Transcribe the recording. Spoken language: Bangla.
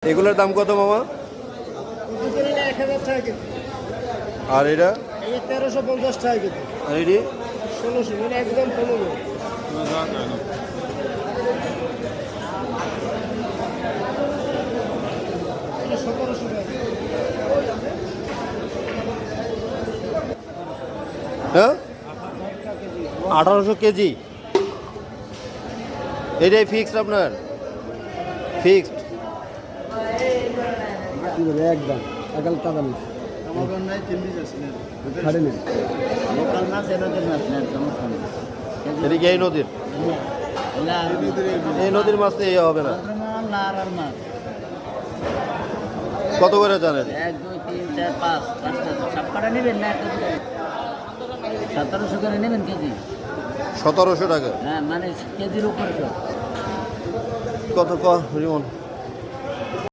এগুলোর দাম কত মামা? আর এটা 1350 টাকা কেজি। আর এটি 1600 মানে একদম 15। হ্যাঁ 1800 কেজি। এটাই ফিক্সড আপনার? ফিক্সড একদম একাল টাকা নেই। এদিকে এই নদীর মাছ তো এই হবে না। কত করে জানেন? 1 2 3 4 5 5টা সব কাটা নেবেন না? 1700 করে নেবেন কেজি। 1700 টাকা? হ্যাঁ মানে কেজির উপরে কত রিমন?